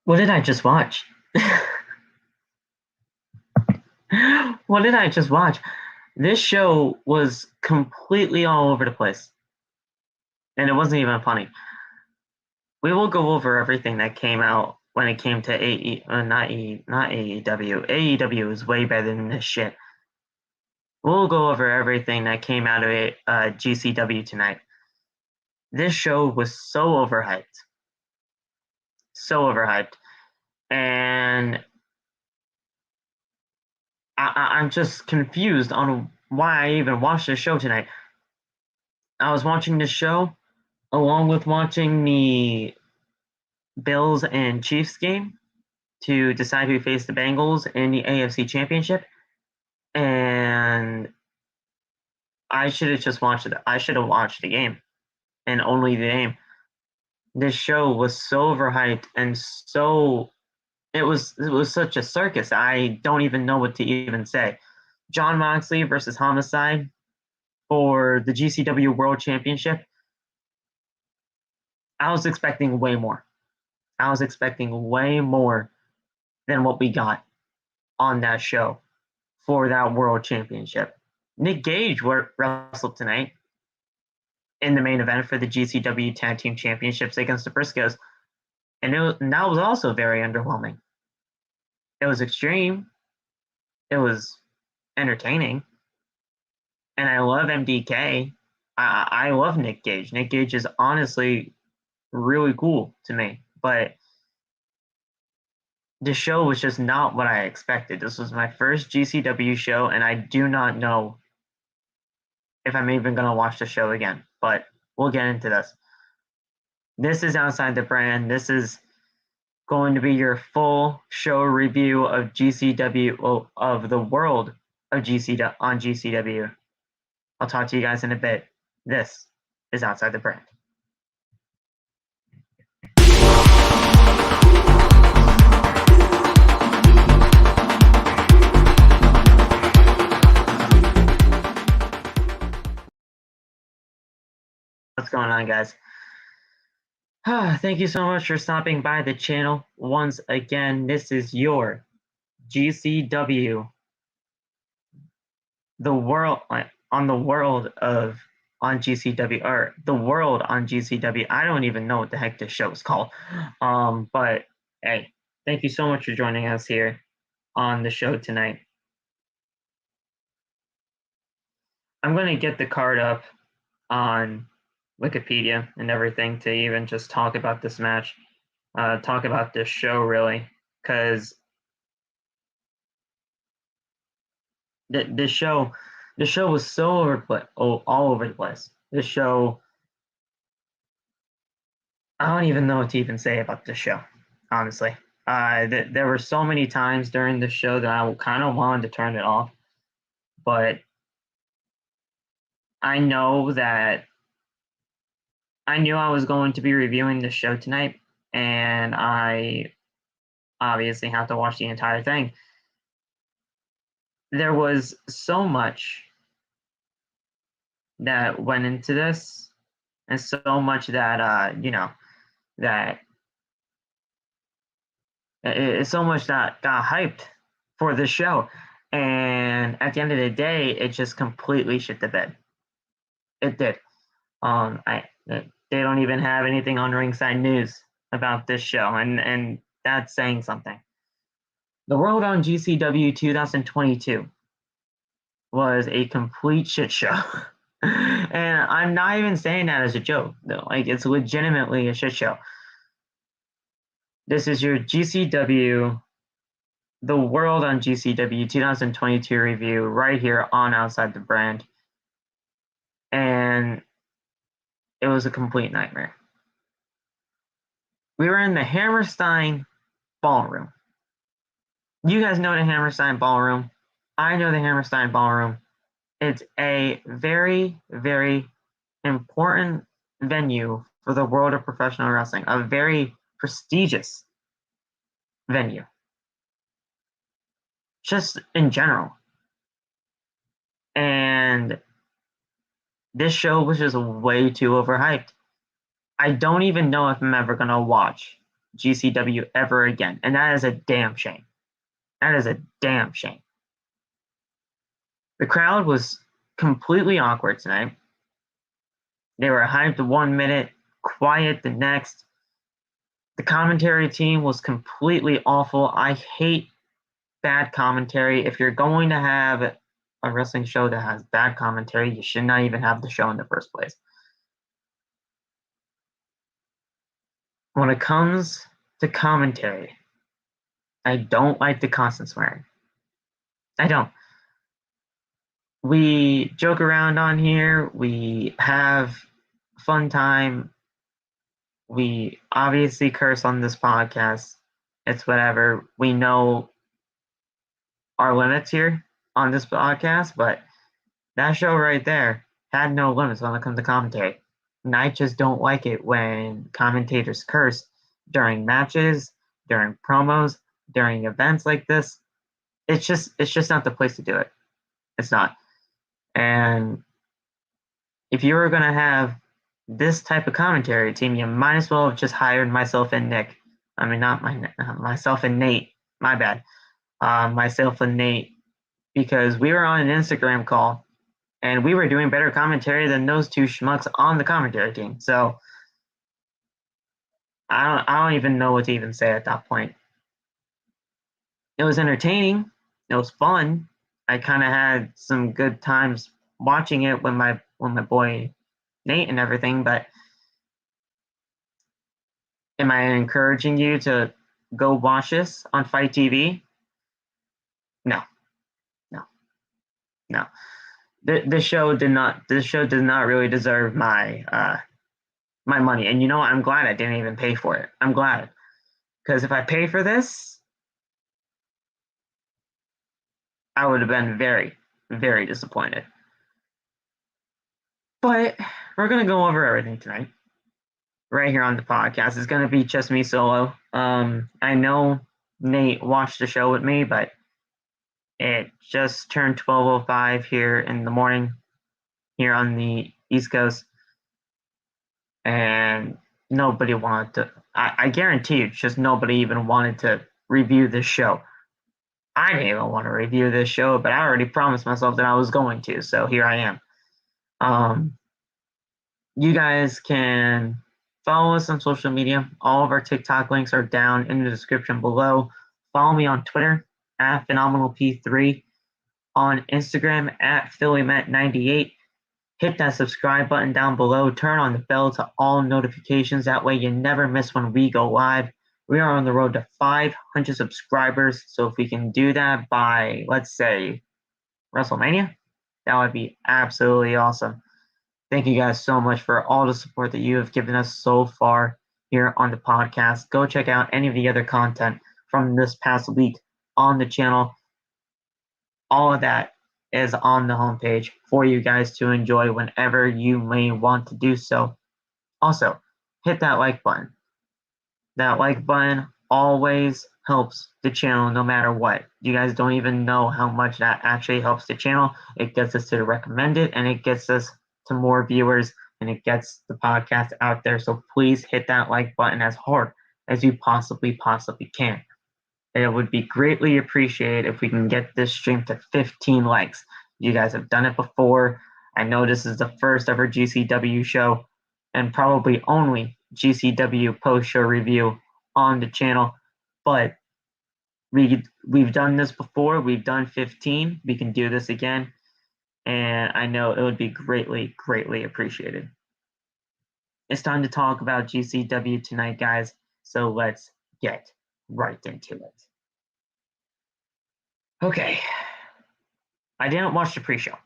What did I just watch? What did I just watch? This show was completely all over the place. And it wasn't even funny. We will go over everything that came out when it came to not AEW. AEW is way better than this shit. We'll go over everything that came out of GCW tonight. This show was so overhyped. So overhyped. And I'm just confused on why I even watched this show tonight. I was watching this show along with watching the Bills and Chiefs game to decide who faced the Bengals in the AFC Championship. And I should have just watched it. I should have watched the game and only the game. This show was so overhyped and so it was such a circus. I don't even know what to even say. Jon Moxley versus Homicide for the GCW World Championship. I was expecting way more. I was expecting way more than what we got on that show for that World Championship. Nick Gage wrestled tonight in the main event for the GCW Tag Team Championships against the Briscoes, and that was also very underwhelming. It was extreme. It was entertaining. And I love MDK. I love Nick Gage. Nick Gage is honestly really cool to me. But the show was just not what I expected. This was my first GCW show, and I do not know if I'm even going to watch the show again. But we'll get into this. This is Outside the Brand. This is going to be your full show review of GCW, of the Wrld of GCW on GCW. I'll talk to you guys in a bit. This is Outside the Brand. What's going on, guys? Thank you so much for stopping by the channel. Once again, this is your GCW, the Wrld on the Wrld of on GCW, or the Wrld on GCW. I don't even know what the heck this show is called. But hey, thank you so much for joining us here on the show tonight. I'm going to get the card up on Wikipedia and everything to even just talk about this match, talk about this show really, because the show was so all over the place. This show, I don't even know what to even say about this show, honestly. There were so many times during the show that I kind of wanted to turn it off, but I knew I was going to be reviewing the show tonight, and I obviously have to watch the entire thing. There was so much that went into this, and so much that so much that got hyped for this show, and at the end of the day, it just completely shit the bed. It did. They don't even have anything on Ringside News about this show, and that's saying something. The Wrld on GCW 2022 was a complete shit show. And I'm not even saying that as a joke, though. Like, it's legitimately a shit show. This is your GCW, the Wrld on GCW 2022 review right here on Outside the Brand. And it was a complete nightmare. We were in the Hammerstein Ballroom. You guys know the Hammerstein Ballroom. I know the Hammerstein Ballroom. It's a very, very important venue for the world of professional wrestling, a very prestigious venue, just in general. And this show was just way too overhyped. I don't even know if I'm ever going to watch GCW ever again. And that is a damn shame. That is a damn shame. The crowd was completely awkward tonight. They were hyped 1 minute, quiet the next. The commentary team was completely awful. I hate bad commentary. If you're going to have a wrestling show that has bad commentary, you should not even have the show in the first place. When it comes to commentary, I don't like the constant swearing. I don't. We joke around on here. We have fun time. We obviously curse on this podcast. It's whatever. We know our limits here on this podcast, but that show right there had no limits when it comes to commentary. And I just don't like it when commentators curse during matches, during promos, during events like this. It's just not the place to do it. It's not. And if you were gonna have this type of commentary team, you might as well have just hired myself and Nick. I mean, not myself and Nate. My bad. Myself and Nate, because we were on an Instagram call and we were doing better commentary than those two schmucks on the commentary team. So I don't even know what to even say at that point. It was entertaining. It was fun. I kind of had some good times watching it with my boy Nate and everything. But am I encouraging you to go watch this on Fight TV? No. This show did not really deserve my my money. And you know what? I'm glad I didn't even pay for it. I'm glad. Because if I pay for this, I would have been very, very disappointed. But we're going to go over everything tonight. Right here on the podcast. It's going to be just me solo. I know Nate watched the show with me, but it just turned 12:05 here in the morning here on the East Coast. And nobody wanted to, I guarantee you, just nobody even wanted to review this show. I didn't even want to review this show, but I already promised myself that I was going to, so here I am. You guys can follow us on social media. All of our TikTok links are down in the description below. Follow me on Twitter at PhenomenalP3, on Instagram at PhillyMet98. Hit that subscribe button down below. Turn on the bell to all notifications. That way you never miss when we go live. We are on the road to 500 subscribers. So if we can do that by, let's say, WrestleMania, that would be absolutely awesome. Thank you guys so much for all the support that you have given us so far here on the podcast. Go check out any of the other content from this past week on the channel. All of that is on the homepage for you guys to enjoy whenever you may want to do so. Also, hit that like button. That like button always helps the channel no matter what. You guys don't even know how much that actually helps the channel. It gets us to the recommended, and it gets us to more viewers, and it gets the podcast out there. So please hit that like button as hard as you possibly can. And it would be greatly appreciated if we can get this stream to 15 likes. You guys have done it before. I know this is the first ever GCW show and probably only GCW post-show review on the channel, but we've done this before. We've done 15. We can do this again, and I know it would be greatly appreciated. It's time to talk about GCW tonight, guys, so let's get right into it. Okay. I didn't watch the pre-show.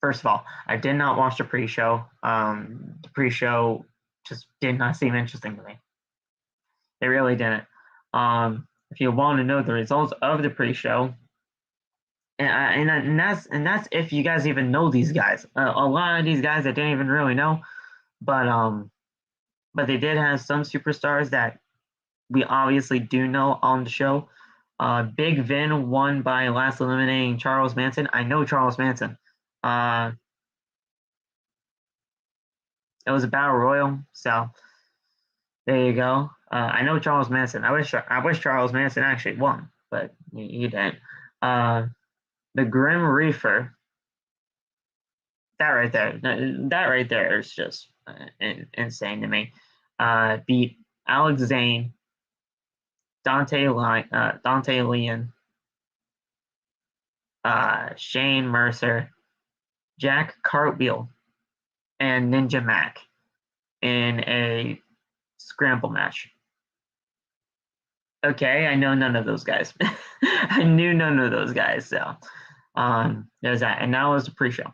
First of all, I did not watch the pre-show. The pre-show just did not seem interesting to me. It really didn't. If you want to know the results of the pre-show, and that's if you guys even know these guys. A lot of these guys I didn't even really know, but they did have some superstars that we obviously do know on the show. Big Vin won by last eliminating Charles Manson. I know Charles Manson. It was a battle royal, so there you go. I know Charles Manson. I wish Charles Manson actually won, but he didn't. The Grim Reaper. That right there is just insane to me. Beat Alex Zane, Dante Leon, Shane Mercer, Jack Cartwheel, and Ninja Mac in a scramble match. Okay, I know none of those guys. I knew none of those guys. So there's that. And now was the pre-show.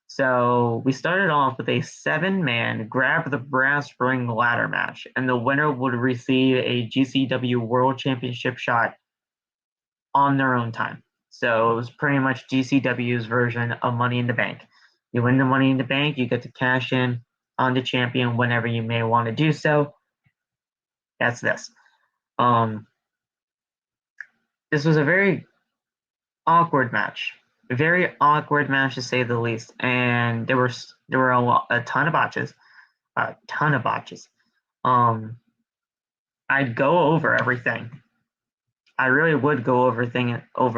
So we started off with a 7-man grab the brass ring ladder match, and the winner would receive a GCW World Championship shot on their own time. So it was pretty much GCW's version of Money in the Bank. You win the Money in the Bank, you get to cash in on the champion whenever you may want to do so. That's this. This was a very awkward match. Very awkward match to say the least, and there were a ton of botches. I'd go over everything. I really would go over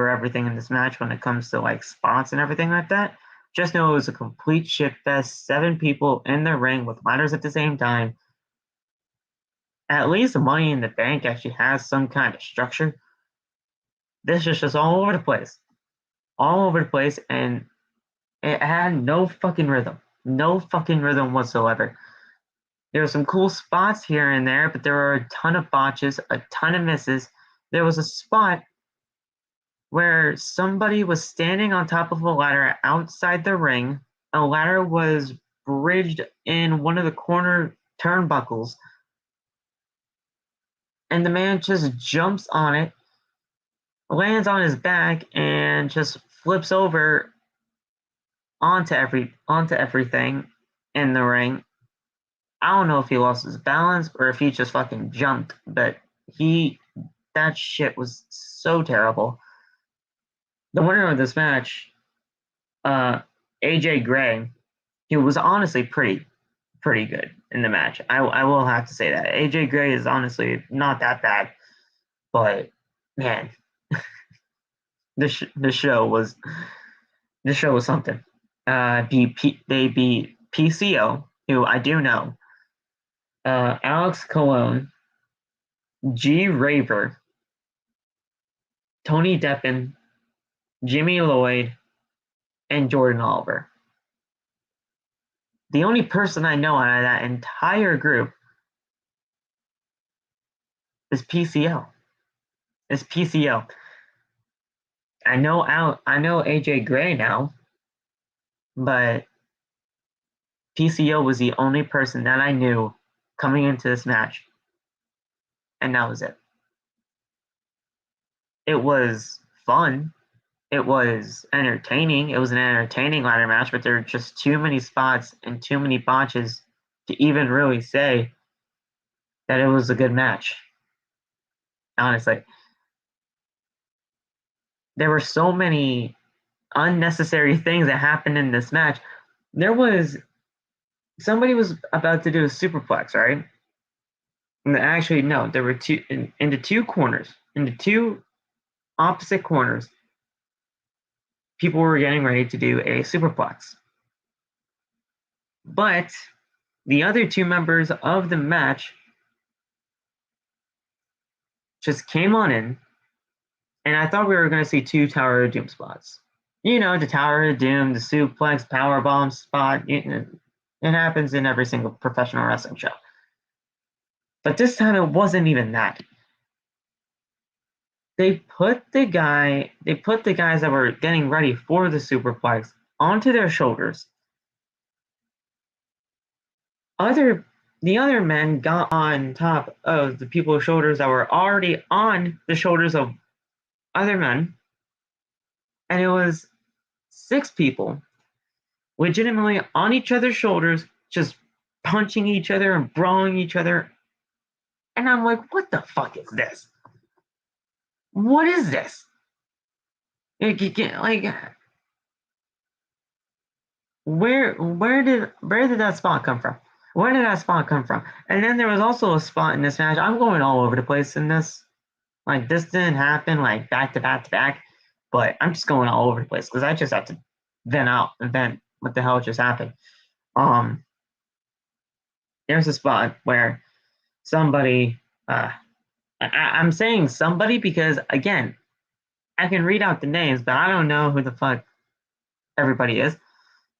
everything in this match when it comes to like spots and everything like that. Just know it was a complete shit fest. 7 people in the ring with ladders at the same time. At least Money in the Bank actually has some kind of structure. This is just all over the place. And it had no fucking rhythm whatsoever. There were some cool spots here and there, but there were a ton of botches, a ton of misses. There was a spot where somebody was standing on top of a ladder outside the ring. A ladder was bridged in one of the corner turnbuckles, and the man just jumps on it, lands on his back, and just flips over onto everything in the ring. I don't know if he lost his balance or if he just fucking jumped, but that shit was so terrible. The winner of this match, AJ Gray, he was honestly pretty good in the match. I will have to say that. AJ Gray is honestly not that bad, but man, this show was something. They beat PCO, who I do know, Alex Colon, G-Raver, Tony Deppen, Jimmy Lloyd, and Jordan Oliver. The only person I know out of that entire group is PCO. I know AJ Gray now, but PCO was the only person that I knew coming into this match, and that was it. It was fun. It was entertaining. It was an entertaining ladder match, but there were just too many spots and too many botches to even really say that it was a good match. Honestly, there were so many unnecessary things that happened in this match. Somebody was about to do a superplex, right? And actually, no, there were two in the two corners, in the two opposite corners. People were getting ready to do a superplex, but the other 2 members of the match just came on in, and I thought we were going to see 2 Tower of Doom spots. You know, the Tower of Doom, the suplex, powerbomb spot. It happens in every single professional wrestling show. But this time it wasn't even that. They put the guys that were getting ready for the superplex onto their shoulders. The other men got on top of the people's shoulders that were already on the shoulders of other men. And it was 6 people legitimately on each other's shoulders, just punching each other and brawling each other. And I'm like, what the fuck is this? What is this? Like, where did that spot come from? Where did that spot come from? And then there was also a spot in this match. I'm going all over the place in this. Like, this didn't happen like back to back to back, but I'm just going all over the place because I just have to vent what the hell just happened. There's a spot where somebody, I'm saying somebody because, again, I can read out the names, but I don't know who the fuck everybody is.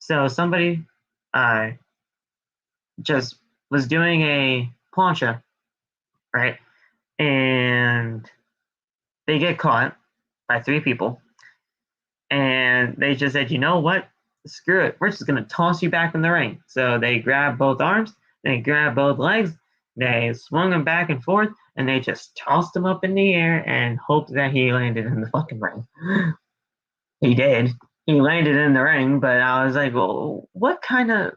So somebody just was doing a plancha, right? And they get caught by 3 people. And they just said, you know what? Screw it. We're just going to toss you back in the ring. So they grabbed both arms, they grabbed both legs, they swung him back and forth, and they just tossed him up in the air and hoped that he landed in the fucking ring. He did. He landed in the ring, but I was like, well, what kind of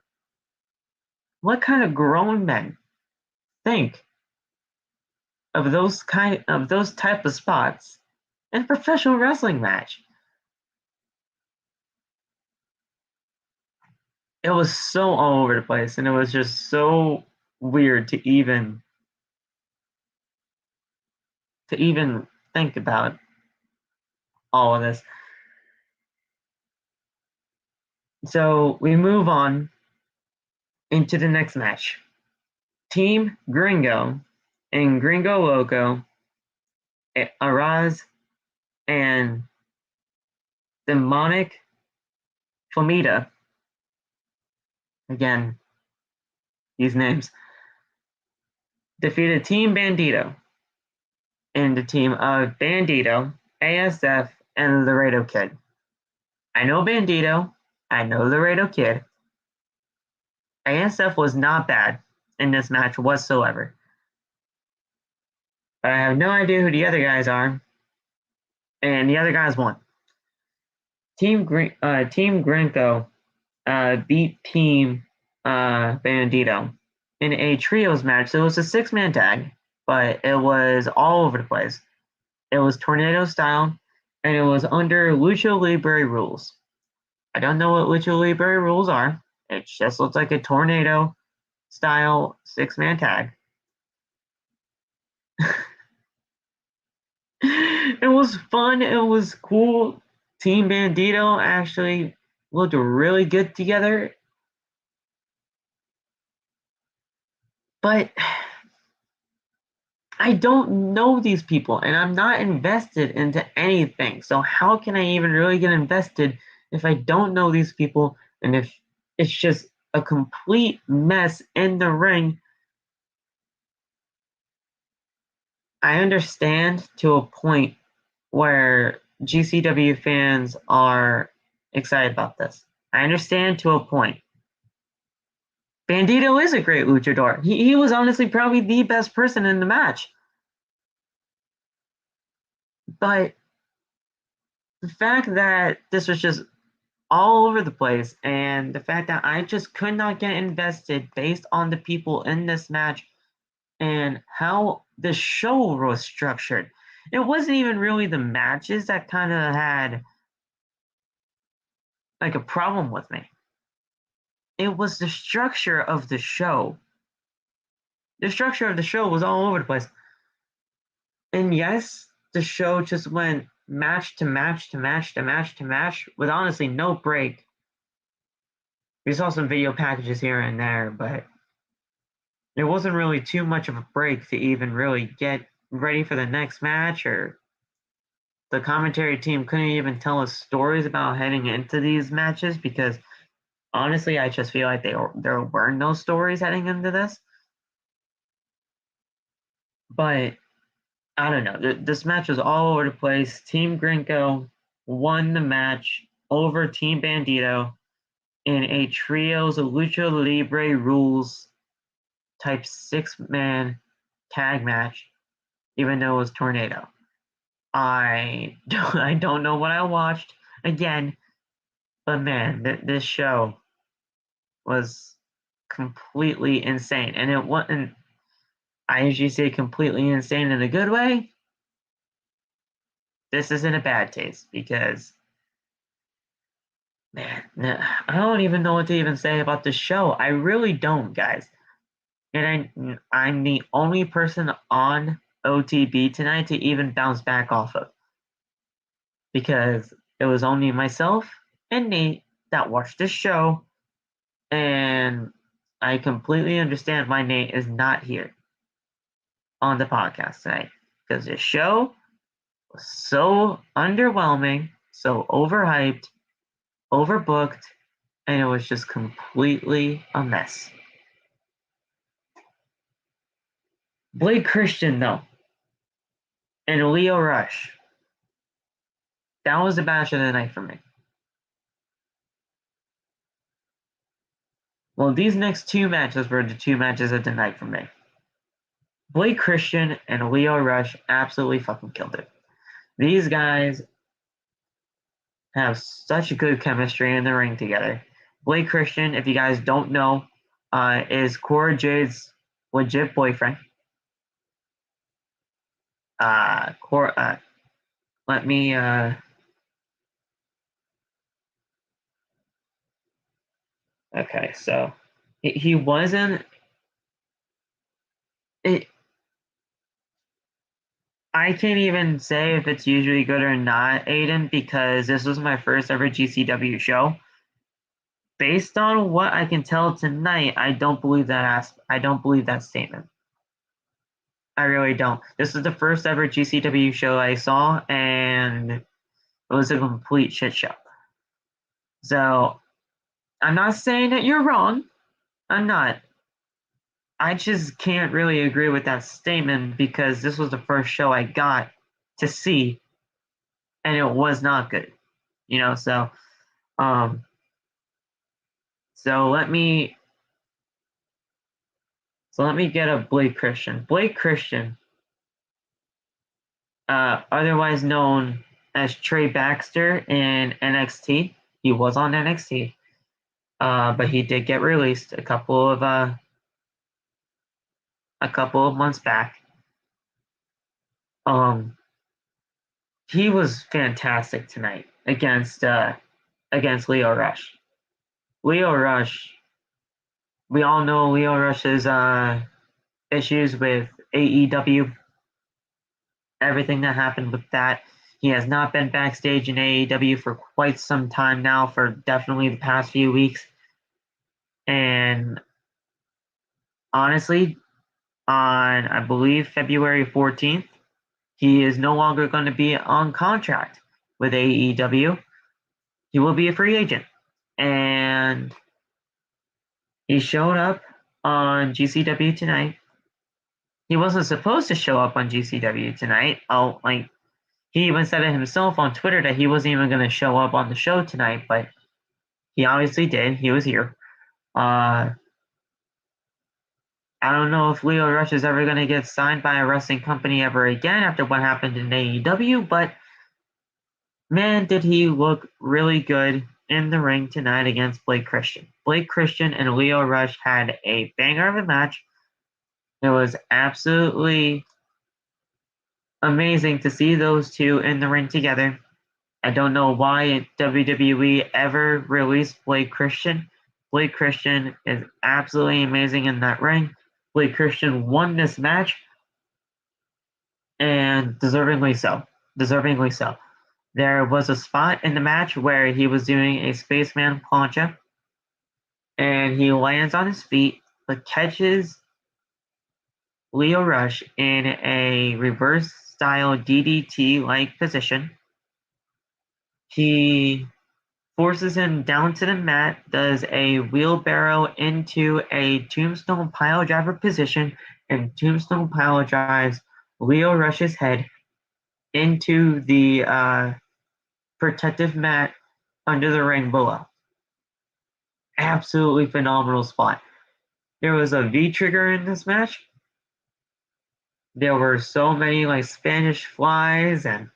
grown men think of those type of spots in a professional wrestling match? It was so all over the place, and it was just so weird to even think about all of this. So we move on into the next match. Team Gringo and Gringo Loco, Arez, and Demonic Flamita. Again, these names. Defeated Team Bandido and the team of Bandido, ASF, and Laredo Kid. I know Bandido. I know Laredo Kid. ASF was not bad in this match whatsoever. But I have no idea who the other guys are. And the other guys won. Team Gringo beat Team Bandido in a trios match. So it was a 6-man tag, but it was all over the place. It was tornado style, and it was under Lucha Libre rules. I don't know what Lucha Libre rules are. It just looks like a tornado style 6-man tag. It was fun. It was cool. Team Bandido actually looked really good together. But I don't know these people, and I'm not invested into anything. So how can I even really get invested if I don't know these people and if it's just a complete mess in the ring? I understand to a point where GCW fans are excited about this. I understand to a point. Bandido is a great luchador. He was honestly probably the best person in the match. But the fact that this was just all over the place, and the fact that I just could not get invested based on the people in this match and how the show was structured. It wasn't even really the matches that kind of had like a problem with me. It was the structure of the show. The structure of the show was all over the place. And yes, the show just went match to match to match to match to match with honestly no break. We saw some video packages here and there, but there wasn't really too much of a break to even really get ready for the next match, or the commentary team couldn't even tell us stories about heading into these matches because honestly, I just feel like there were no stories heading into this. But I don't know. This match was all over the place. Team Gringo won the match over Team Bandido in a trios of Lucha Libre rules type 6-man tag match, even though it was Tornado. I don't know what I watched again, but man, this show was completely insane. And it wasn't, I usually say completely insane in a good way. This isn't a bad taste because, man, I don't even know what to even say about the show. I really don't, guys. And I'm the only person on OTB tonight to even bounce back off of, because it was only myself and Nate that watched this show, and I completely understand why Nate is not here on the podcast tonight, because this show was so underwhelming, so overhyped, overbooked, and it was just completely a mess. Blake Christian, though, and Lio Rush, that was the match of the night for me. Well, these next two matches were the two matches of the night for me. Blake Christian and Lio Rush absolutely fucking killed it. These guys have such good chemistry in the ring together. Blake Christian, if you guys don't know, is Cora Jade's legit boyfriend. Let me. Okay, so he wasn't. It, I can't even say if it's usually good or not, Aiden, because this was my first ever GCW show. Based on what I can tell tonight, I don't believe that statement. I really don't. This is the first ever GCW show I saw, and it was a complete shit show. So I'm not saying that you're wrong. I'm not. I just can't really agree with that statement because this was the first show I got to see, and it was not good. Um, so let me get a Blake Christian. Blake Christian, otherwise known as Trey Baxter in NXT. He was on NXT, but he did get released a couple of months back. He was fantastic tonight against Lio Rush. Lio Rush, we all know Lio Rush's issues with AEW, everything that happened with that. He has not been backstage in AEW for quite some time now, for definitely the past few weeks. And honestly, on, I believe, February 14th, he is no longer going to be on contract with AEW. He will be a free agent. And he showed up on GCW tonight. He wasn't supposed to show up on GCW tonight. He even said it himself on Twitter that he wasn't even going to show up on the show tonight, but he obviously did. He was here. I don't know if Lio Rush is ever going to get signed by a wrestling company ever again after what happened in AEW, but man, did he look really good in the ring tonight against Blake Christian. Blake Christian and Lio Rush had a banger of a match. It was absolutely amazing to see those two in the ring together. I don't know why WWE ever released Blake Christian. Blake Christian is absolutely amazing in that ring. Blake Christian won this match, and deservingly so. Deservingly so. There was a spot in the match where he was doing a spaceman plancha, and he lands on his feet, but catches Lio Rush in a reverse style DDT-like position. He forces him down to the mat, does a wheelbarrow into a tombstone pile driver position, and tombstone pile drives Lio Rush's head into the protective mat under the ring below. Absolutely phenomenal spot. There was a V-trigger in this match. There were so many Spanish flies and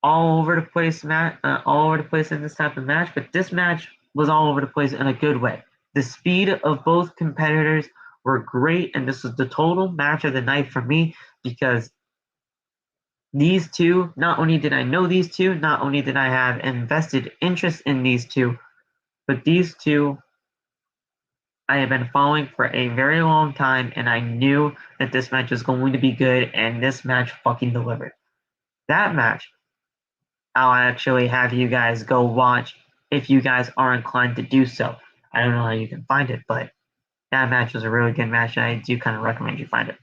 all over the place in this type of match, but this match was all over the place in a good way. The speed of both competitors were great, and this was the total match of the night for me because these two, not only did I know these two, not only did I have invested interest in these two, but these two I have been following for a very long time, and I knew that this match was going to be good, and this match fucking delivered. That match, I'll actually have you guys go watch if you guys are inclined to do so. I don't know how you can find it, but that match was a really good match, and I do kind of recommend you find it.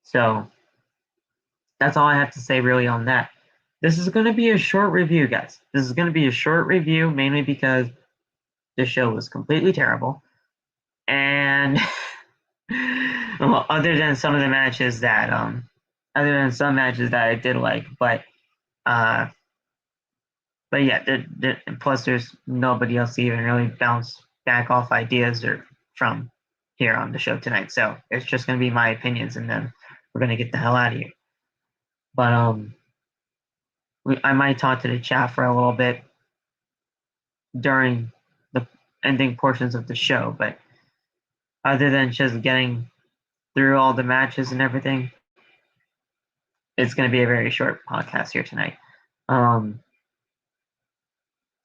So that's all I have to say really on that. This is going to be a short review, guys. This is going to be a short review mainly because the show was completely terrible. And well, other than some matches that I did like, uh, but yeah, plus there's nobody else to even really bounce back off ideas or from here on the show tonight. So it's just gonna be my opinions, and then we're gonna get the hell out of here. But I might talk to the chat for a little bit during the ending portions of the show, but other than just getting through all the matches and everything, it's going to be a very short podcast here tonight.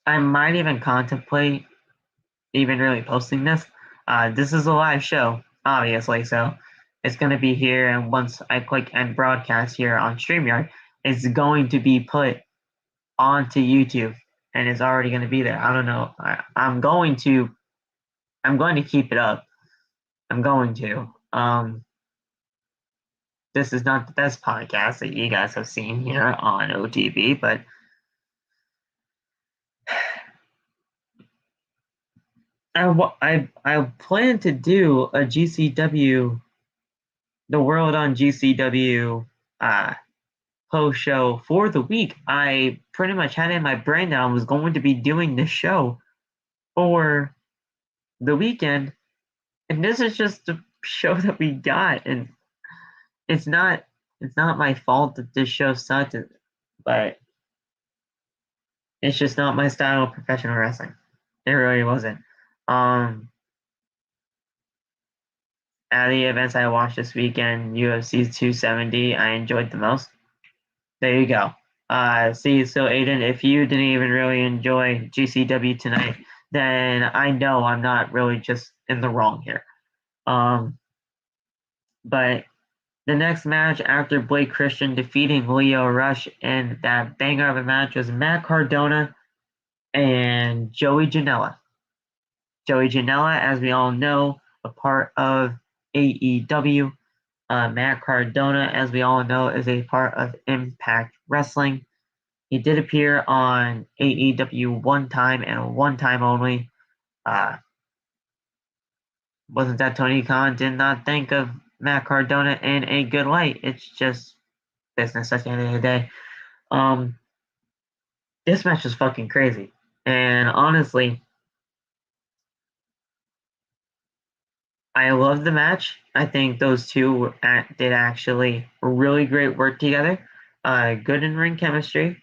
I might even contemplate even really posting this. This is a live show, obviously, so it's going to be here. And once I click end broadcast here on StreamYard, it's going to be put onto YouTube, and it's already going to be there. I don't know. I'm going to keep it up. I'm going to. This is not the best podcast that you guys have seen here on OTB, but I plan to do a GCW, the Wrld on GCW post show for the week. I pretty much had it in my brain that I was going to be doing this show for the weekend, and this is just the show that we got, and it's not my fault that this show sucked, but it's just not my style of professional wrestling. It really wasn't. Out of the events I watched this weekend, UFC 270, I enjoyed the most. There you go. See, so Aiden, if you didn't even really enjoy GCW tonight, then I know I'm not really just in the wrong here. But the next match after Blake Christian defeating Leo Rush in that banger of a match was Matt Cardona and Joey Janela. Joey Janela, as we all know, a part of AEW. Matt Cardona, as we all know, is a part of Impact Wrestling. He did appear on AEW one time and one time only. Wasn't that Tony Khan did not think of Matt Cardona in a good light. It's just business at the end of the day. This match is fucking crazy. And honestly, I love the match. I think those two did actually really great work together. Good in ring chemistry.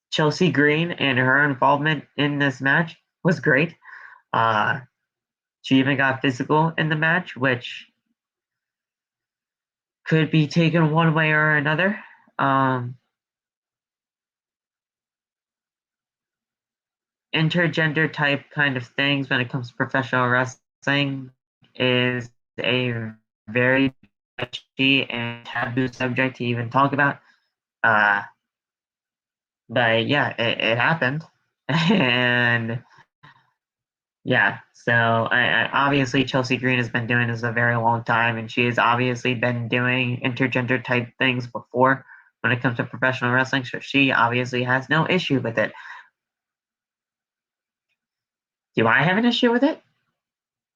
Chelsea Green and her involvement in this match was great. She even got physical in the match, which could be taken one way or another. Intergender type kind of things when it comes to professional wrestling is a very touchy and taboo subject to even talk about. But yeah, it happened. And yeah, so I obviously Chelsea Green has been doing this a very long time, and she has obviously been doing intergender type things before when it comes to professional wrestling, so she obviously has no issue with it. Do I have an issue with it?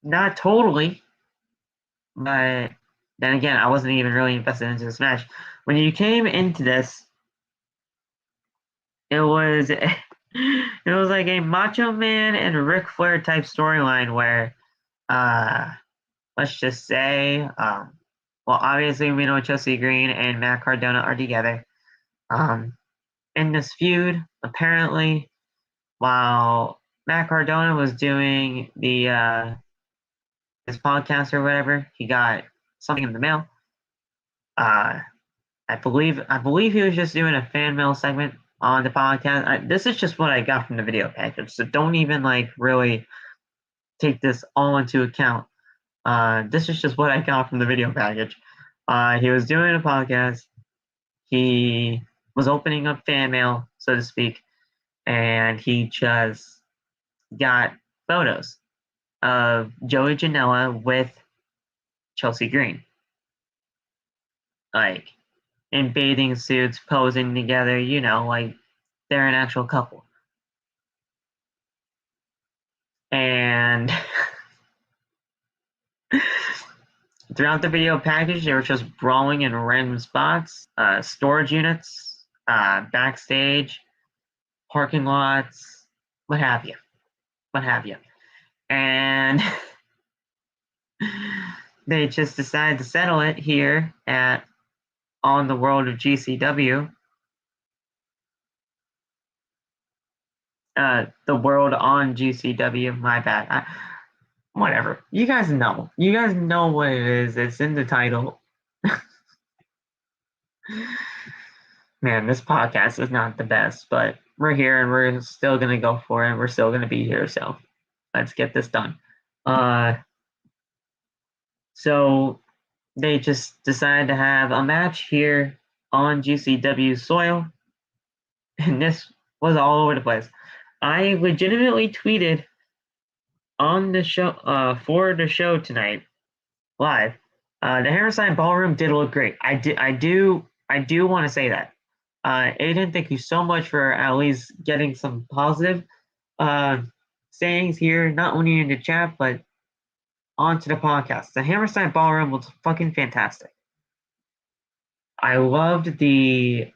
Not totally. But then again, I wasn't even really invested into this match. When you came into this, it was like a Macho Man and Ric Flair type storyline where let's just say well, obviously we know Chelsea Green and Matt Cardona are together. In this feud, apparently, while Matt Cardona was doing the his podcast or whatever, he got something in the mail. I believe he was just doing a fan mail segment. on the podcast. This is just what I got from the video package, so don't even really take this all into account. This is just what I got from the video package. He was doing a podcast. He was opening up fan mail, so to speak, and he just got photos of Joey Janela with Chelsea Green, in bathing suits, posing together. They're an actual couple. And throughout the video package, they were just brawling in random spots, storage units, backstage, parking lots, what have you. And they just decided to settle it here on the Wrld of GCW. The Wrld on GCW, my bad. Whatever. You guys know. You guys know what it is. It's in the title. Man, this podcast is not the best, but we're here and we're still going to go for it. We're still going to be here, so let's get this done. So they just decided to have a match here on GCW soil, and this was all over the place. I legitimately tweeted on the show for the show tonight live. The Hammerstein Ballroom did look great. I do want to say that. Aiden, thank you so much for at least getting some positive sayings here, not only in the chat but onto the podcast. The Hammerstein Ballroom was fucking fantastic. I loved the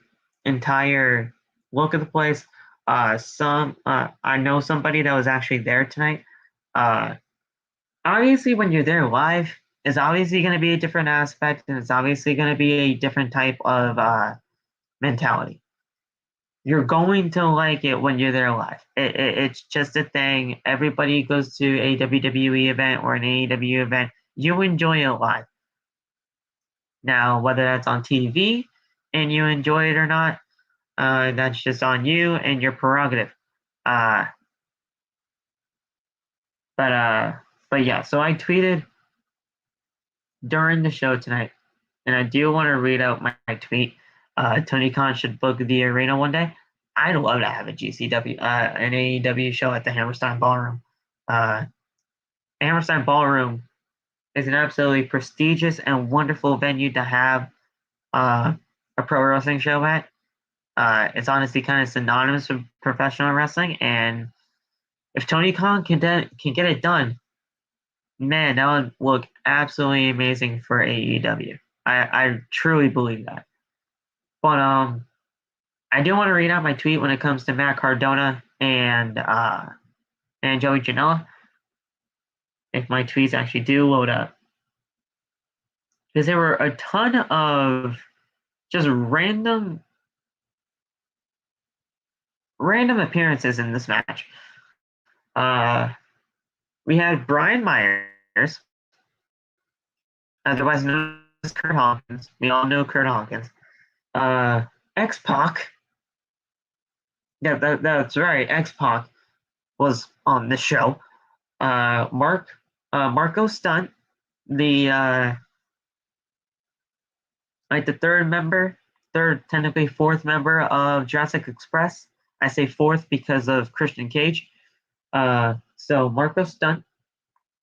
entire look of the place. I know somebody that was actually there tonight. Obviously, when you're there live, it's obviously going to be a different aspect, and it's obviously going to be a different type of mentality. You're going to like it when you're there live. It's just a thing. Everybody goes to a WWE event or an AEW event. You enjoy it live. Now, whether that's on TV and you enjoy it or not, that's just on you and your prerogative. But yeah, so I tweeted during the show tonight, and I do want to read out my tweet. Tony Khan should book the arena one day. I'd love to have a GCW, an AEW show at the Hammerstein Ballroom. Hammerstein Ballroom is an absolutely prestigious and wonderful venue to have a pro wrestling show at. It's honestly kind of synonymous with professional wrestling, and if Tony Khan can get it done, man, that would look absolutely amazing for AEW. I truly believe that. But I do want to read out my tweet when it comes to Matt Cardona and Joey Janela. If my tweets actually do load up, because there were a ton of just random appearances in this match. We had Brian Myers, otherwise known as Kurt Hawkins. We all know Kurt Hawkins. X-Pac. Yeah, that's right. X-Pac was on the show. Marco Stunt, the technically fourth member of Jurassic Express. I say fourth because of Christian Cage. So Marco Stunt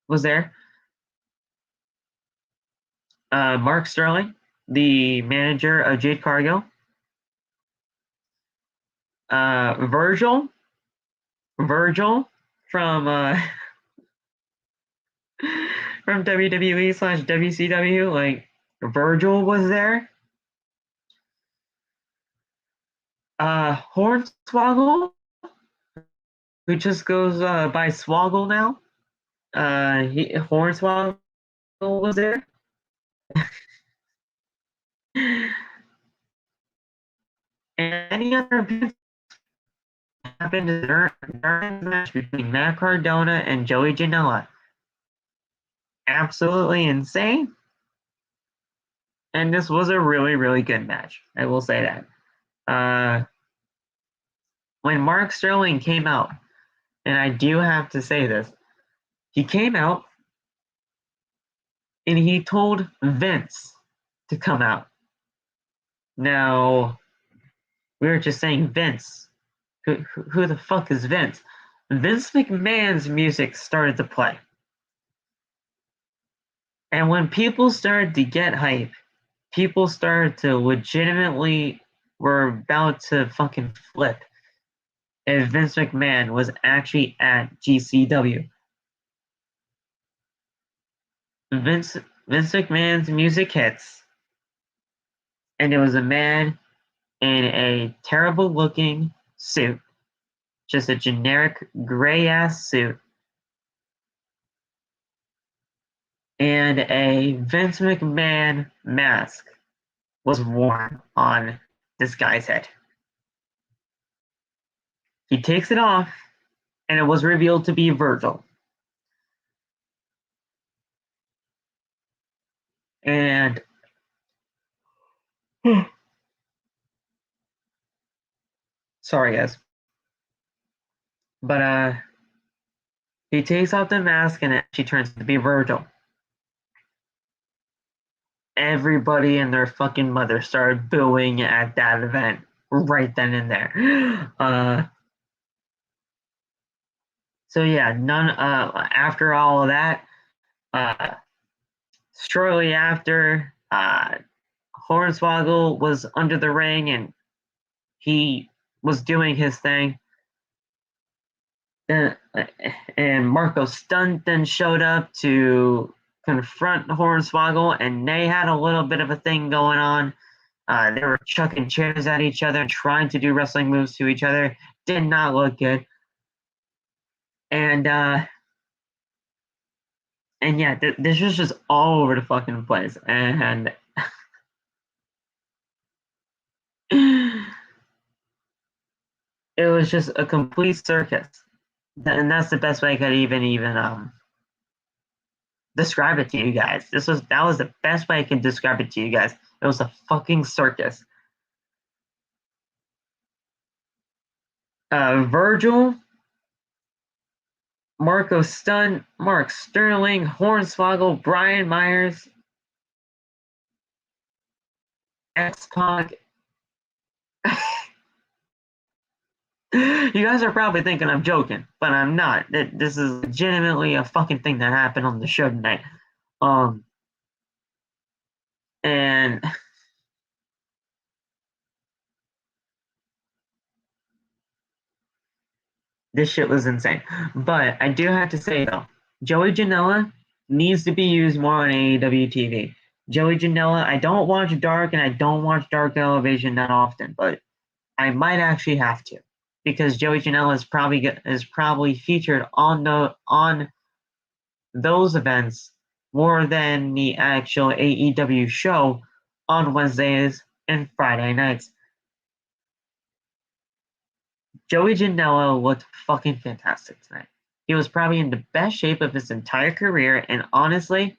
was there. Mark Sterling, the manager of Jade Cargill. Virgil from from WWE/WCW, Virgil was there. Hornswoggle, who just goes by Swoggle now. Hornswoggle was there. And any other events happened during the match between Matt Cardona and Joey Janela. Absolutely insane. And this was a really, really good match. I will say that. when Mark Sterling came out, and I do have to say this, he came out and he told Vince to come out. Now, we were just saying Vince. Who the fuck is Vince? Vince McMahon's music started to play. And when people started to get hype, people started to legitimately were about to fucking flip if Vince McMahon was actually at GCW. Vince McMahon's music hits, and it was a man in a terrible looking suit, just a generic gray ass suit, and a Vince McMahon mask was worn on this guy's head. He takes it off, and it was revealed to be Virgil. And sorry guys. But he takes off the mask and it actually turns to be Virgil. Everybody and their fucking mother started booing at that event right then and there. So yeah, after all of that, shortly after, Hornswoggle was under the ring and he was doing his thing. And Marco Stunt then showed up to confront Hornswoggle, and they had a little bit of a thing going on. They were chucking chairs at each other, trying to do wrestling moves to each other. Did not look good. And yeah, this was just all over the fucking place. And it was just a complete circus. And that's the best way I could even describe it to you guys. That was the best way I can describe it to you guys. It was a fucking circus. Virgil, Marco Stunt, Mark Sterling, Hornswoggle, Brian Myers, X-Pac. You guys are probably thinking I'm joking, but I'm not. This is legitimately a fucking thing that happened on the show tonight. And this shit was insane. But I do have to say though, Joey Janela needs to be used more on AEW TV. Joey Janela, I don't watch Dark and I don't watch Dark Elevation that often, but I might actually have to, because Joey Janela is probably featured on those events more than the actual AEW show on Wednesdays and Friday nights. Joey Janela looked fucking fantastic tonight. He was probably in the best shape of his entire career, and honestly,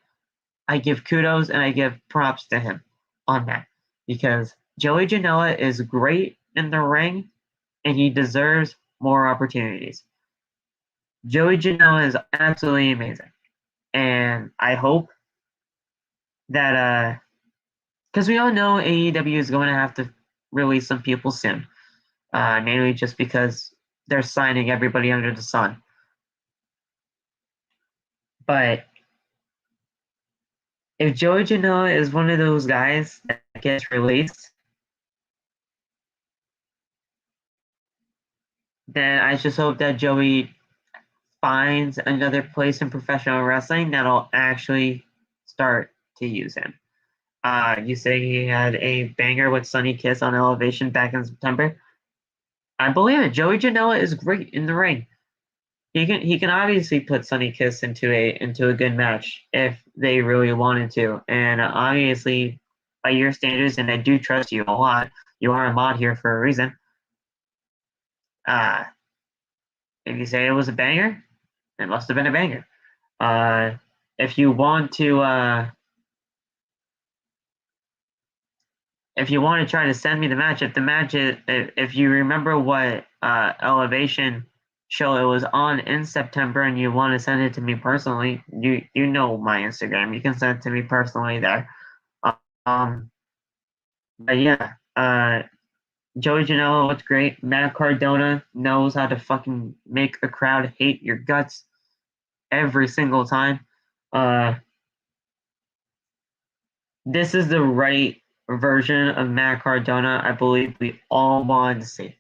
I give kudos and I give props to him on that, because Joey Janela is great in the ring and he deserves more opportunities. Joey Janela is absolutely amazing. And I hope that, because we all know AEW is going to have to release some people soon, mainly just because they're signing everybody under the sun. But if Joey Janela is one of those guys that gets released, then I just hope that Joey finds another place in professional wrestling that'll actually start to use him. You say he had a banger with Sunny Kiss on Elevation back in September. I believe it. Joey Janela is great in the ring. He can obviously put Sunny Kiss into a good match if they really wanted to. And obviously, by your standards, and I do trust you a lot, you are a mod here for a reason. If you say it was a banger, it must have been a banger. If you want to try to send me the match, if you remember what Elevation show it was on in September and you want to send it to me personally, you know my Instagram. You can send it to me personally there. Um, but yeah, Joey Janela looked great. Matt Cardona knows how to fucking make the crowd hate your guts every single time. This is the right version of Matt Cardona I believe we all wanted to see.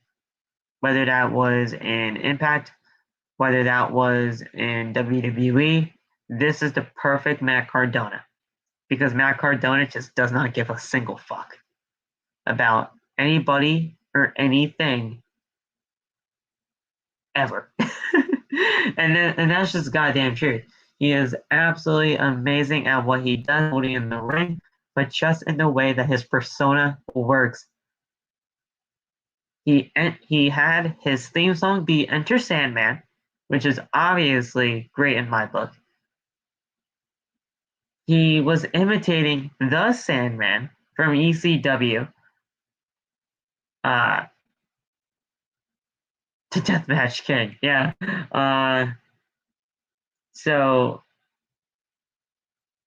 Whether that was in Impact, whether that was in WWE, this is the perfect Matt Cardona. Because Matt Cardona just does not give a single fuck about anybody or anything ever. and that's just goddamn truth. He is absolutely amazing at what he does, holding in the ring, but just in the way that his persona works. He had his theme song be Enter Sandman, which is obviously great in my book. He was imitating the Sandman from ECW to Deathmatch King. Yeah. So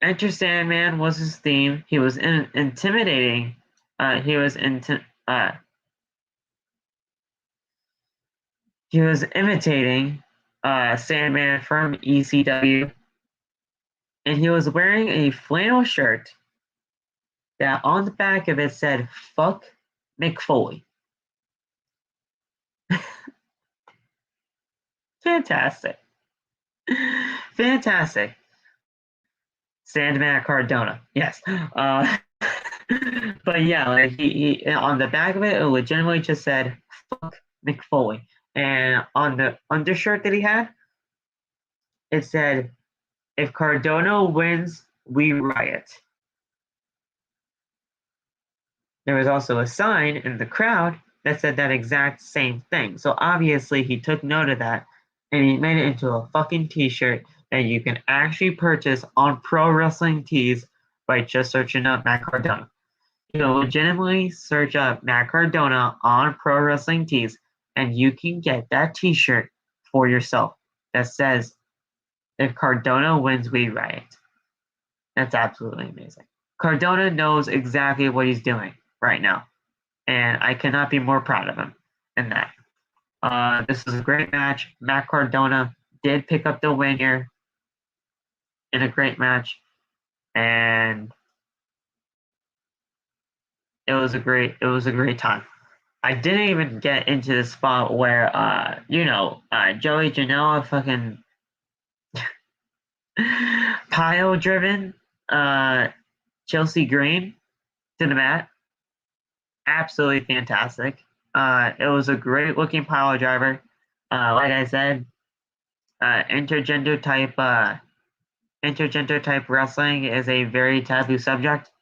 Enter Sandman was his theme. He was intimidating. He was imitating Sandman from ECW, and he was wearing a flannel shirt that on the back of it said "Fuck McFoley." Fantastic. Fantastic. Sandman Cardona. Yes. But yeah, like he on the back of it, it legitimately just said "Fuck McFoley," and on the undershirt that he had, it said, "If Cardona wins, we riot." There was also a sign in the crowd that said that exact same thing. So obviously he took note of that and he made it into a fucking t-shirt that you can actually purchase on Pro Wrestling Tees by just searching up Matt Cardona. You can legitimately search up Matt Cardona on Pro Wrestling Tees and you can get that t-shirt for yourself that says, "If Cardona wins, we riot." That's absolutely amazing. Cardona knows exactly what he's doing right now, and I cannot be more proud of him in that. This is a great match. Matt Cardona did pick up the win here in a great match, and it was a great time. I didn't even get into the spot where Joey Janela fucking pile driven Chelsea Green to the mat. Absolutely fantastic. It was a great looking pile driver. Like I said, intergender type wrestling is a very taboo subject.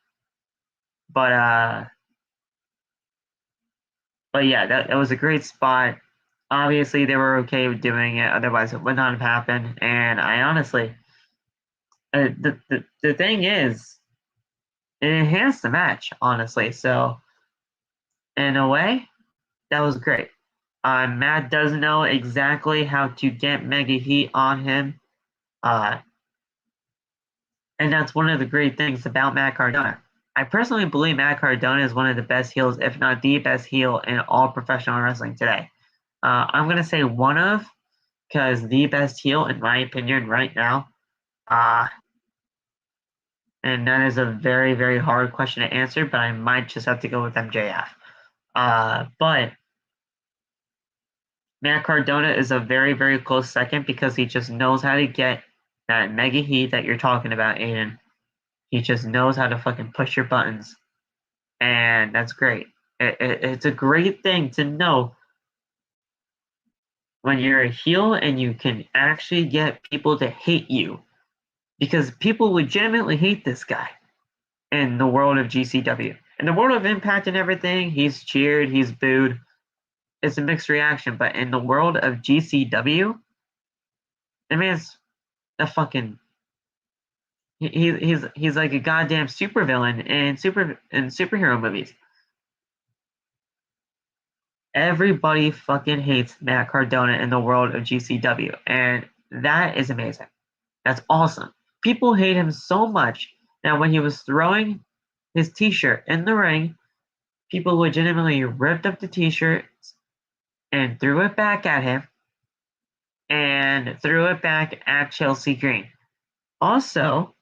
But yeah, that was a great spot. Obviously, they were okay with doing it. Otherwise, it would not have happened. And I honestly, the thing is, it enhanced the match. Honestly, so in a way, that was great. Matt does know exactly how to get mega heat on him. And that's one of the great things about Matt Cardona. I personally believe Matt Cardona is one of the best heels, if not the best heel in all professional wrestling today. I'm going to say one of, because the best heel, in my opinion, right now, and that is a very, very hard question to answer, but I might just have to go with MJF. But Matt Cardona is a very, very close second because he just knows how to get that mega heat that you're talking about, Aiden. He just knows how to fucking push your buttons. And that's great. It's a great thing to know when you're a heel and you can actually get people to hate you. Because people legitimately hate this guy in the world of GCW. In the world of Impact and everything, he's cheered, he's booed. It's a mixed reaction. But in the world of GCW, I mean, it's a fucking... He's like a goddamn supervillain in superhero movies. Everybody fucking hates Matt Cardona in the world of GCW, and that is amazing. That's awesome. People hate him so much that when he was throwing his t-shirt in the ring, people legitimately ripped up the t-shirt and threw it back at him and threw it back at Chelsea Green. Also,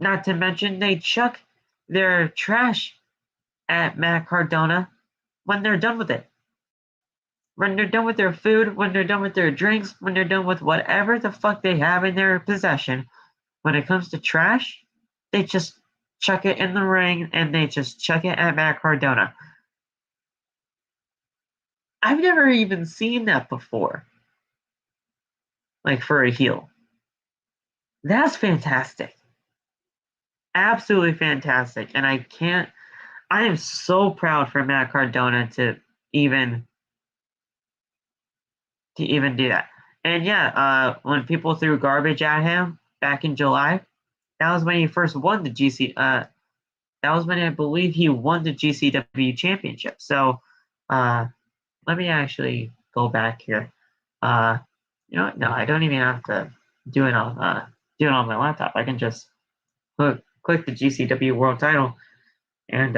not to mention, they chuck their trash at Matt Cardona when they're done with it. When they're done with their food, when they're done with their drinks, when they're done with whatever the fuck they have in their possession, when it comes to trash, they just chuck it in the ring and they just chuck it at Matt Cardona. I've never even seen that before. Like for a heel. That's fantastic. Absolutely fantastic. And I am so proud for Matt Cardona to even do that. And yeah, when people threw garbage at him back in July, that was when he first won the that was when I believe he won the GCW championship. So let me actually go back here. You know what? No, I don't even have to do it on my laptop. I can just click the GCW World Title and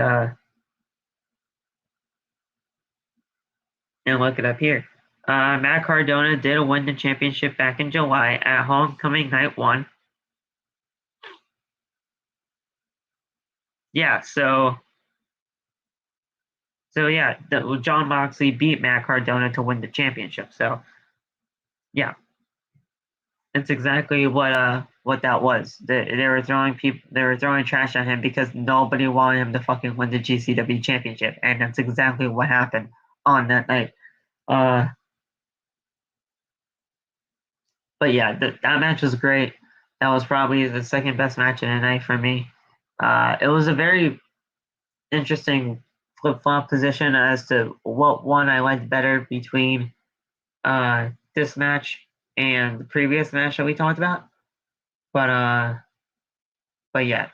look it up here. Matt Cardona did win the championship back in July at Homecoming Night 1. Yeah, so yeah, John Moxley beat Matt Cardona to win the championship. So yeah, it's exactly what that was. They were throwing trash at him because nobody wanted him to fucking win the GCW championship, and that's exactly what happened on that night. But yeah, that match was great. That was probably the second best match of the night for me. It was a very interesting flip-flop position as to what one I liked better between this match and the previous match that we talked about. But yeah,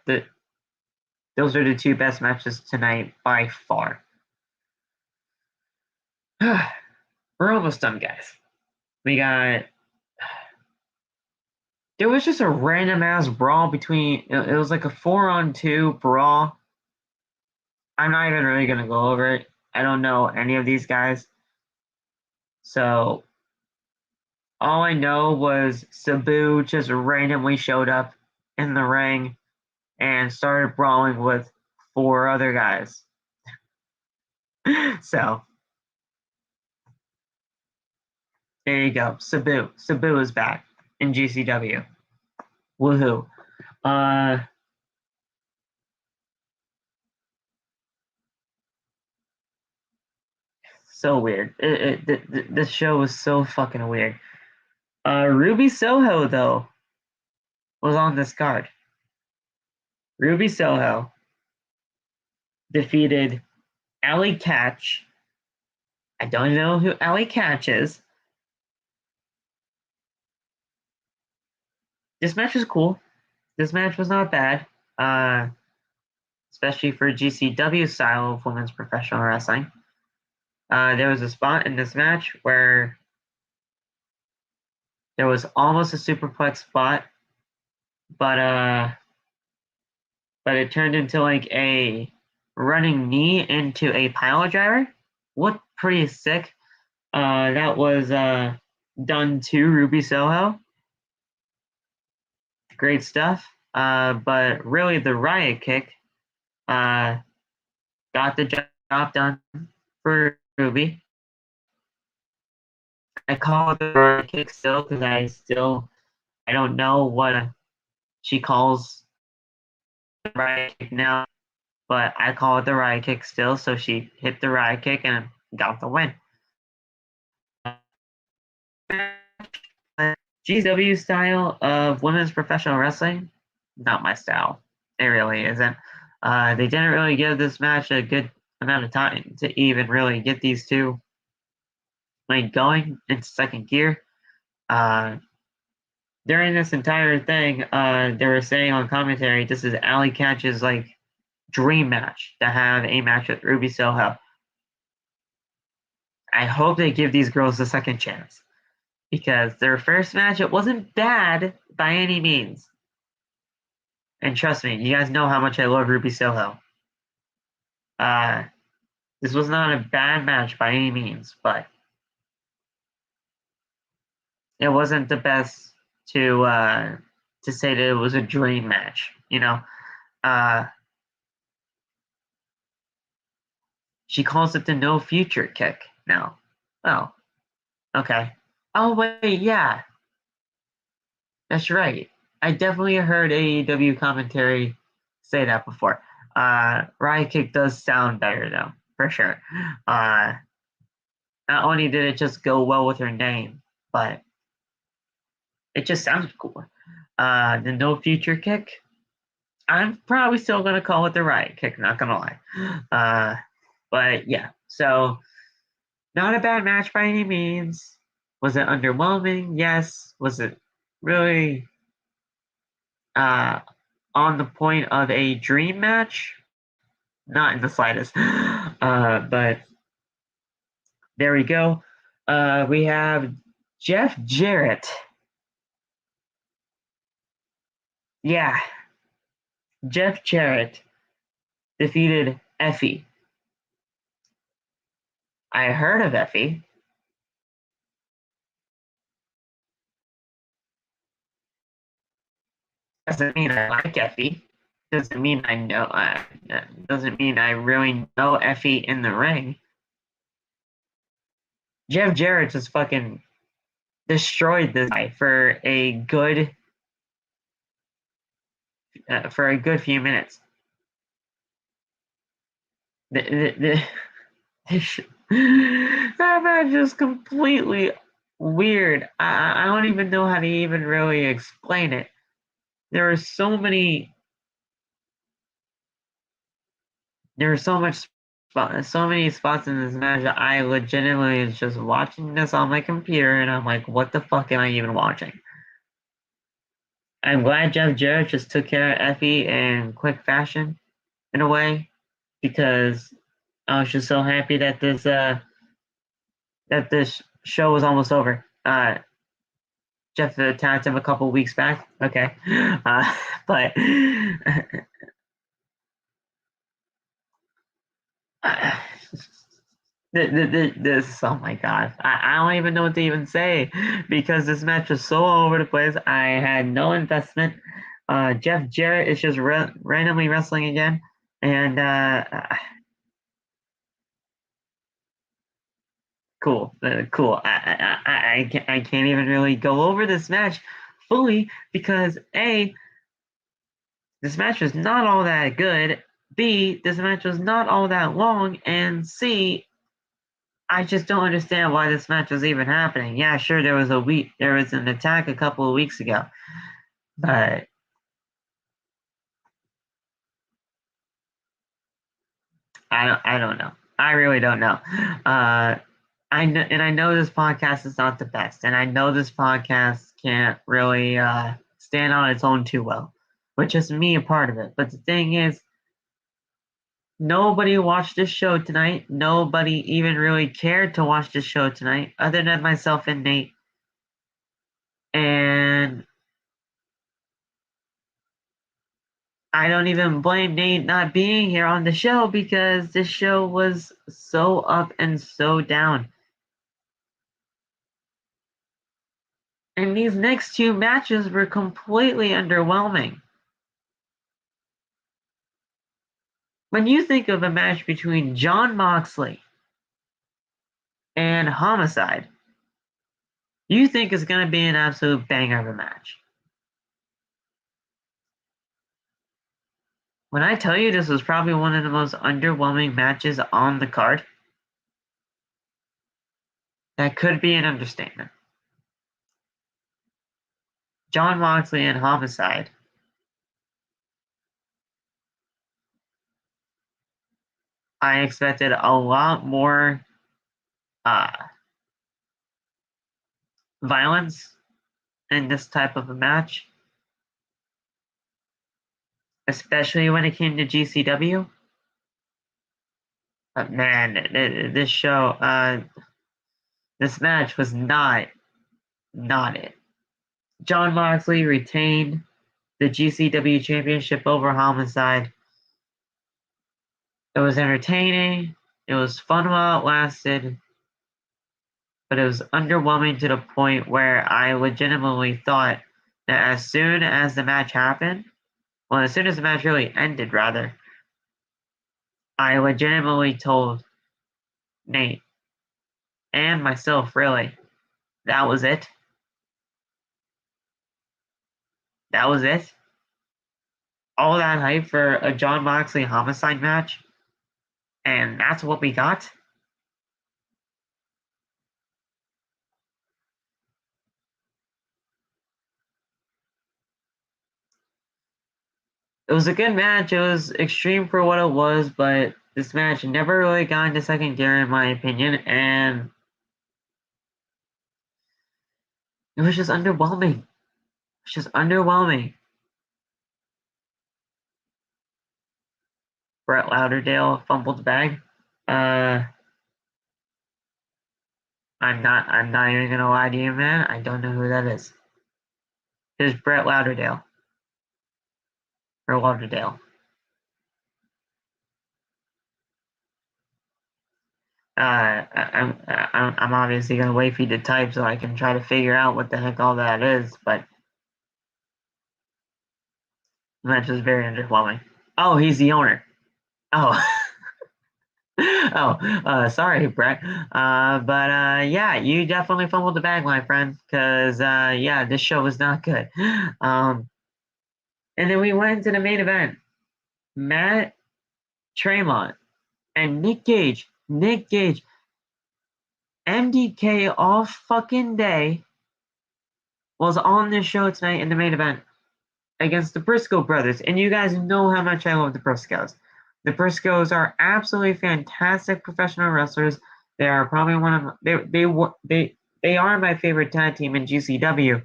those are the two best matches tonight by far. We're almost done, guys. We got. There was just a random ass brawl between. It was like a 4-on-2 brawl. I'm not even really gonna go over it. I don't know any of these guys. So all I know was Sabu just randomly showed up in the ring and started brawling with 4 other guys. So there you go. Sabu. Sabu is back in GCW. Woohoo. So weird. This show was so fucking weird. Ruby Soho, though, was on this card. Ruby Soho defeated Allie Catch. I don't know who Allie Catch is. This match was cool. This match was not bad, especially for GCW style of women's professional wrestling. There was a spot in this match where there was almost a superplex spot, but it turned into like a running knee into a pile driver. Looked pretty sick. That was done to Ruby Soho. Great stuff. But really, the riot kick got the job done for Ruby. I call it the riot kick still because I don't know what she calls the riot kick now, but I call it the riot kick still. So she hit the riot kick and got the win. GCW style of women's professional wrestling, not my style. It really isn't. They didn't really give this match a good amount of time to even really get these two like going in second gear. During this entire thing, they were saying on commentary, this is Allie Catch's like dream match to have a match with Ruby Soho. I hope they give these girls a second chance. Because their first match, it wasn't bad by any means. And trust me, you guys know how much I love Ruby Soho. This was not a bad match by any means, but it wasn't the best to say that it was a dream match. She calls it the no future kick now. Oh, okay. Oh wait, yeah, that's right. I definitely heard AEW commentary say that before. Riot Kick does sound better though, for sure. Not only did it just go well with her name, but it just sounded cool. The no future kick, I'm probably still gonna call it the Riot Kick, not gonna lie. But yeah, so not a bad match by any means. Was it underwhelming? Yes. Was it really on the point of a dream match? Not in the slightest. But there we go. We have Jeff Jarrett. Yeah, Jeff Jarrett defeated Effie. I heard of Effie. Doesn't mean I like Effie. Doesn't mean I know. Doesn't mean I really know Effie in the ring. Jeff Jarrett just fucking destroyed this guy for a good few minutes. That match is completely weird. I don't even know how to even really explain it. There are so many. There are so many spots in this match that I legitimately was just watching this on my computer, and I'm like, what the fuck am I even watching? I'm glad Jeff Jarrett just took care of Effie in quick fashion, in a way, because I was just so happy that this show was almost over. Jeff attacked him a couple weeks back. Okay, but this, oh my god, I don't even know what to even say because this match was so all over the place. I had no investment. Jeff Jarrett is just randomly wrestling again, and cool, cool. I can't even really go over this match fully because A, this match was not all that good. B, this match was not all that long, and C, I just don't understand why this match was even happening. Yeah, sure, there was an attack a couple of weeks ago, but I don't know. I really don't know. I know this podcast is not the best, and I know this podcast can't really stand on its own too well, which is me a part of it. But the thing is, nobody watched this show tonight. Nobody even really cared to watch this show tonight, other than myself and Nate. And I don't even blame Nate not being here on the show because this show was so up and so down. And these next two matches were completely underwhelming. When you think of a match between Jon Moxley and Homicide, you think it's going to be an absolute banger of a match. When I tell you this was probably one of the most underwhelming matches on the card, that could be an understatement. Jon Moxley and Homicide. I expected a lot more uh, violence in this type of a match, especially when it came to GCW. But man, this show, This match was not it. Jon Moxley retained the GCW Championship over Homicide. It was entertaining. It was fun while it lasted. But it was underwhelming to the point where I legitimately thought that as soon as the match happened, well, as soon as the match really ended, rather, I legitimately told Nate and myself, really, that was it. That was it. All that hype for a Jon Moxley Homicide match, and that's what we got. It was a good match. It was extreme for what it was, but this match never really got into second gear, in my opinion, and it was just underwhelming. It's just underwhelming. Brett Lauderdale fumbled the bag. I'm not even gonna lie to you, man. I don't know who that is. It's Brett Lauderdale. Or Lauderdale. I'm obviously gonna wait for you to type so I can try to figure out what the heck all that is, but the match was very underwhelming. Oh, he's the owner. Oh. Sorry, Brett. Yeah, you definitely fumbled the bag, my friend, because yeah, this show was not good. And then we went into the main event. Matt Tremont and Nick Gage. MDK all fucking day was on this show tonight in the main event against the Briscoe brothers. And you guys know how much I love the Briscoes. The Briscoes are absolutely fantastic professional wrestlers. They are probably one of they are my favorite tag team in GCW.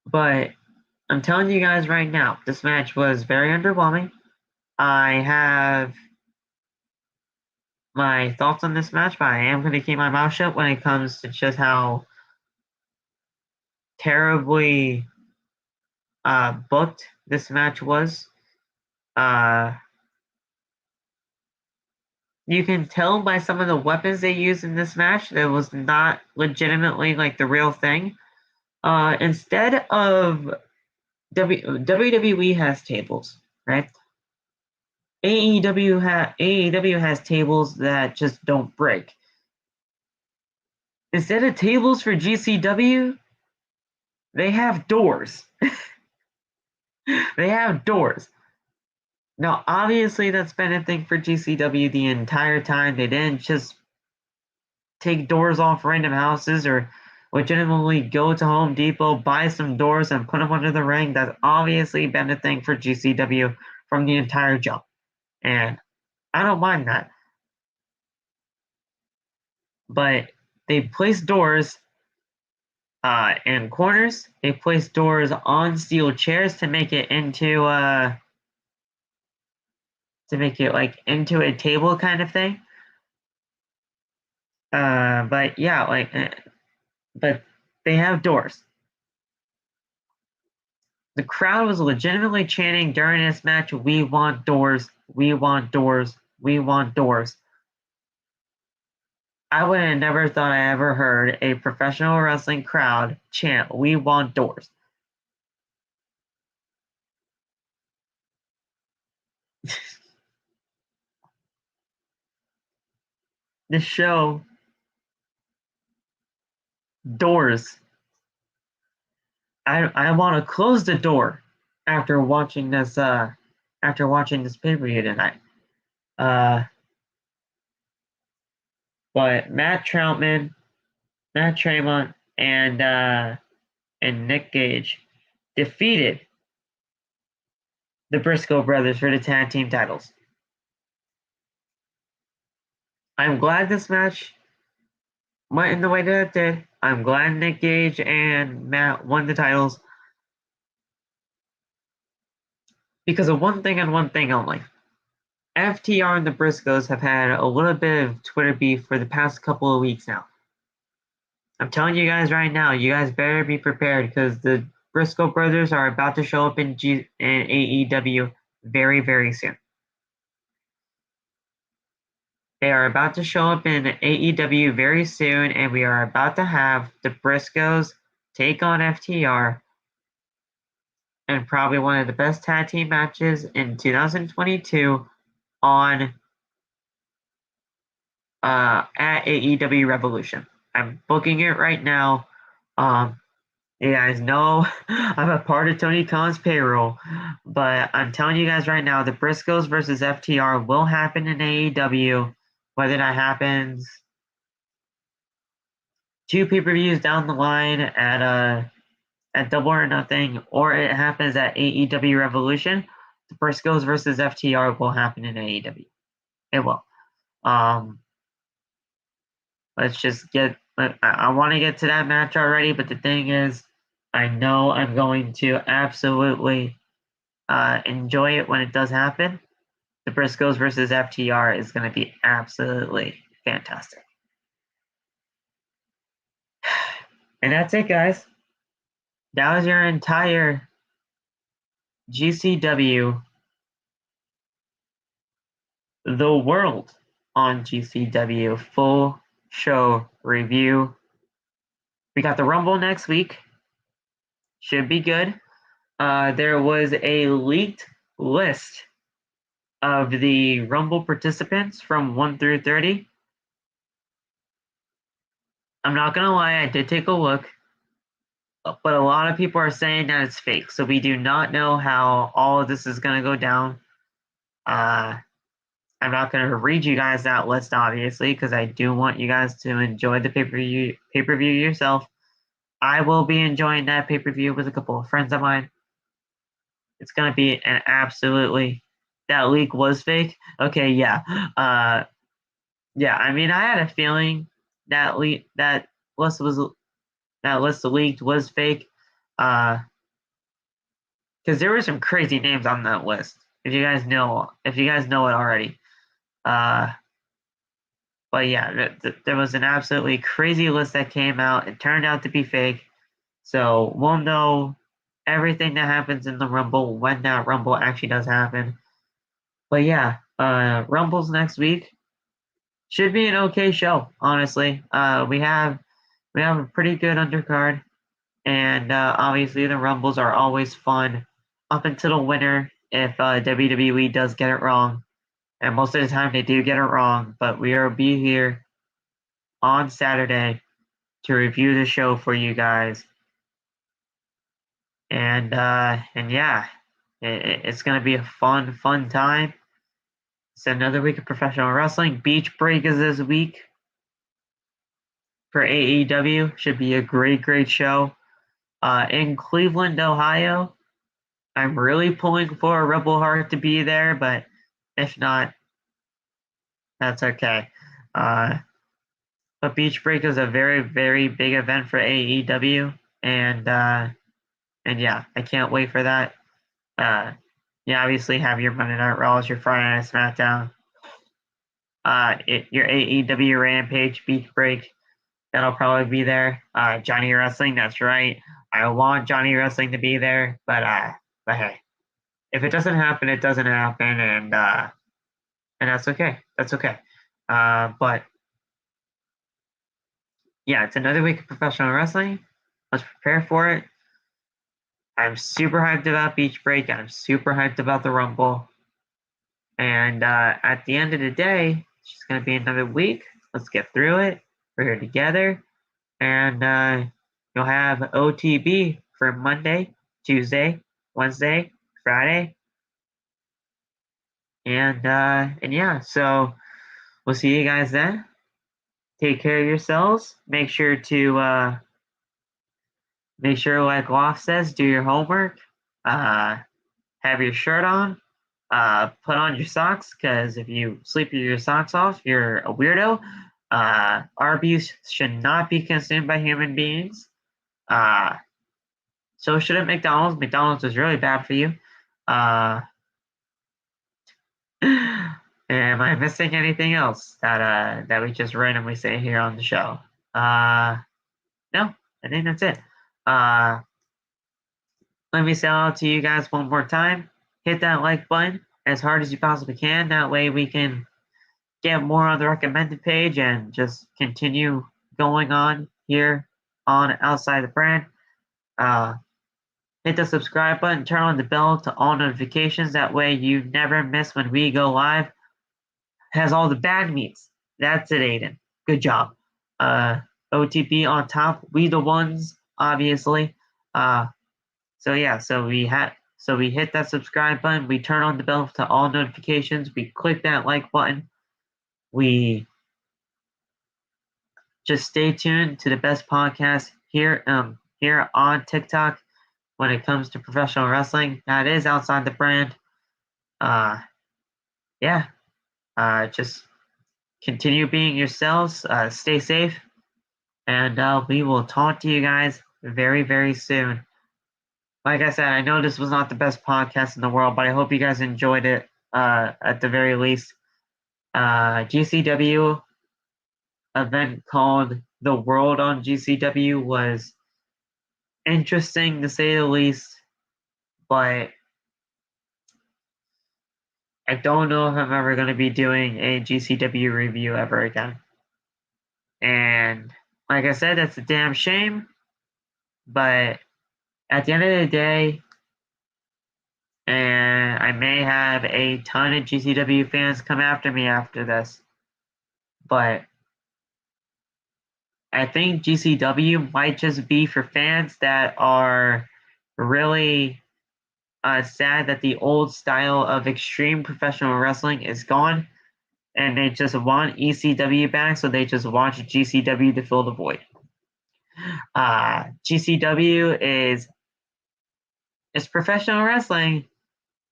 But I'm telling you guys right now, this match was very underwhelming. I have my thoughts on this match, but I am going to keep my mouth shut when it comes to just how terribly booked this match was. You can tell by some of the weapons they used in this match that it was not legitimately like the real thing. Instead of WWE has tables, right? AEW has tables that just don't break. Instead of tables for GCW, they have doors. They have doors. Now, obviously, that's been a thing for GCW the entire time. They didn't just take doors off random houses or legitimately go to Home Depot, buy some doors, and put them under the ring. That's obviously been a thing for GCW from the entire jump. And I don't mind that. But they place doors in corners. They place doors on steel chairs to make it into like into a table kind of thing. But yeah, but they have doors. The crowd was legitimately chanting during this match, "We want doors, we want doors, we want doors." I would have never thought I ever heard a professional wrestling crowd chant, "We want doors." This show, doors. I want to close the door after watching this pay-per-view tonight. But Matt Tremont, and Nick Gage defeated the Briscoe brothers for the tag team titles. I'm glad this match went in the way that it did. I'm glad Nick Gage and Matt won the titles because of one thing and one thing only. FTR and the Briscoes have had a little bit of Twitter beef for the past couple of weeks now. I'm telling you guys right now, you guys better be prepared because the Briscoe brothers are about to show up in AEW very, very soon. They are about to show up in AEW very soon, and we are about to have the Briscoes take on FTR and probably one of the best tag team matches in 2022 on at AEW Revolution. I'm booking it right now. You guys know I'm a part of Tony Khan's payroll, but I'm telling you guys right now, the Briscoes versus FTR will happen in AEW. Whether that happens 2 pay-per-views down the line at Double or Nothing, or it happens at AEW Revolution, the Briscoes versus FTR will happen in AEW. It will. Let's just get. I want to get to that match already, but the thing is, I know I'm going to absolutely enjoy it when it does happen. The Briscoes versus FTR is going to be absolutely fantastic. And that's it, guys. That was your entire GCW, the Wrld on GCW full show review. We got the Rumble next week. Should be good. There was a leaked list of the Rumble participants from 1 through 30. I'm not going to lie, I did take a look, but a lot of people are saying that it's fake. So we do not know how all of this is going to go down. I'm not going to read you guys that list, obviously, because I do want you guys to enjoy the pay-per-view yourself. I will be enjoying that pay-per-view with a couple of friends of mine. It's going to be an absolutely... That leak was fake? Okay, yeah. Yeah, I mean, I had a feeling that list leaked was fake. Because there were some crazy names on that list. If you guys know it already. But yeah, there was an absolutely crazy list that came out. It turned out to be fake. So we'll know everything that happens in the Rumble when that Rumble actually does happen. But yeah, Rumble's next week. Should be an okay show, honestly. We have a pretty good undercard, and obviously the Rumbles are always fun up until the winner if WWE does get it wrong. And most of the time they do get it wrong, but we will be here on Saturday to review the show for you guys. And yeah, it's gonna be a fun time. It's another week of professional wrestling. Beach Break is this week for AEW. Should be a great show. In Cleveland, Ohio. I'm really pulling for Rebel Heart to be there, but if not, that's okay. But Beach Break is a very big event for AEW, and yeah, I can't wait for that. You obviously have your Monday Night Raws, your Friday Night SmackDown, your AEW Rampage, Beach Break. That'll probably be there. Johnny Wrestling, that's right. I want Johnny Wrestling to be there, but hey, if it doesn't happen, it doesn't happen, and that's okay. That's okay. But yeah, it's another week of professional wrestling. Let's prepare for it. I'm super hyped about Beach Break. I'm super hyped about the Rumble. And at the end of the day, it's just going to be another week. Let's get through it. We're here together. And you'll have OTB for Monday, Tuesday, Wednesday, Friday. And yeah, so we'll see you guys then. Take care of yourselves. Make sure, like Loft says, do your homework. Have your shirt on. Put on your socks, because if you sleep with your socks off, you're a weirdo. Arby's should not be consumed by human beings. So shouldn't McDonald's. McDonald's is really bad for you. Am I missing anything else that we just randomly say here on the show? No, I think that's it. Let me say out to you guys one more time. Hit that like button as hard as you possibly can. That way we can get more on the recommended page and just continue going on here on Outside the Brand. Hit the subscribe button, turn on the bell to all notifications. That way you never miss when we go live. Has all the bad meats. That's it, Aiden. Good job. OTP on top. We the ones, obviously. So we hit that subscribe button. We turn on the bell to all notifications. We click that like button. We just stay tuned to the best podcast here on TikTok when it comes to professional wrestling. That is Outside the Brand. Just continue being yourselves. Stay safe, and we will talk to you guys very, very soon. Like I said, I know this was not the best podcast in the world, but I hope you guys enjoyed it at the very least. GCW event called The Wrld on GCW was interesting to say the least, but I don't know if I'm ever going to be doing a GCW review ever again. And like I said, that's a damn shame, but at the end of the day, and I may have a ton of GCW fans come after me after this, but I think GCW might just be for fans that are really sad that the old style of extreme professional wrestling is gone, and they just want ECW back, so they just want GCW to fill the void. GCW is professional wrestling,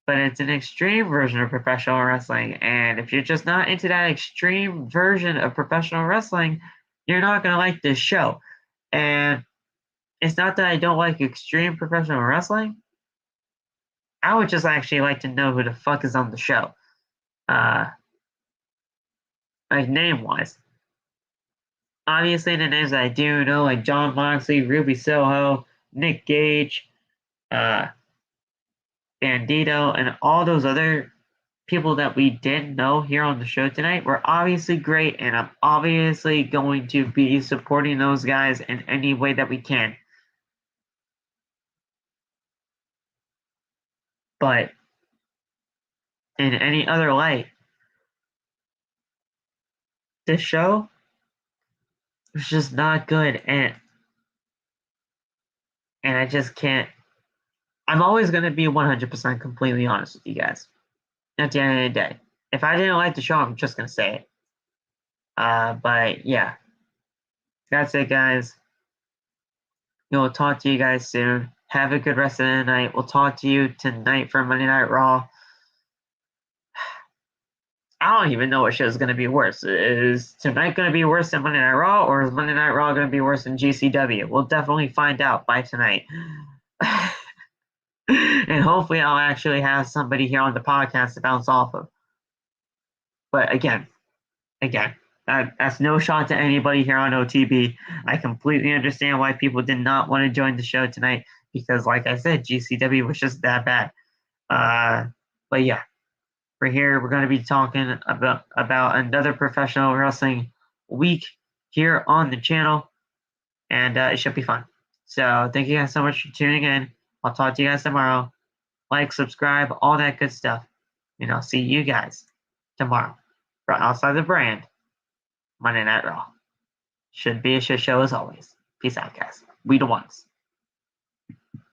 but it's an extreme version of professional wrestling. And if you're just not into that extreme version of professional wrestling, you're not going to like this show. And it's not that I don't like extreme professional wrestling. I would just actually like to know who the fuck is on the show. Like name-wise. Obviously, the names that I do know, like John Moxley, Ruby Soho, Nick Gage, Bandido, and all those other people that we did know here on the show tonight were obviously great, and I'm obviously going to be supporting those guys in any way that we can. But in any other light, this show was just not good, and I just can't. I'm always going to be 100% completely honest with you guys. At the end of the day, if I didn't like the show, I'm just going to say it. But yeah, that's it, guys. We'll talk to you guys soon. Have a good rest of the night. We'll talk to you tonight for Monday Night Raw. I don't even know what show is going to be worse. Is tonight going to be worse than Monday Night Raw, or is Monday Night Raw going to be worse than GCW? We'll definitely find out by tonight. And hopefully I'll actually have somebody here on the podcast to bounce off of. But again, that's no shot to anybody here on OTB. I completely understand why people did not want to join the show tonight because, like I said, GCW was just that bad. But yeah, we're here. We're going to be talking about another professional wrestling week here on the channel, and it should be fun. So thank you guys so much for tuning in. I'll talk to you guys tomorrow. Like, subscribe, all that good stuff. And I'll see you guys tomorrow for Outside the Brand, Monday Night Raw. Should be a shit show as always. Peace out, guys. We the ones.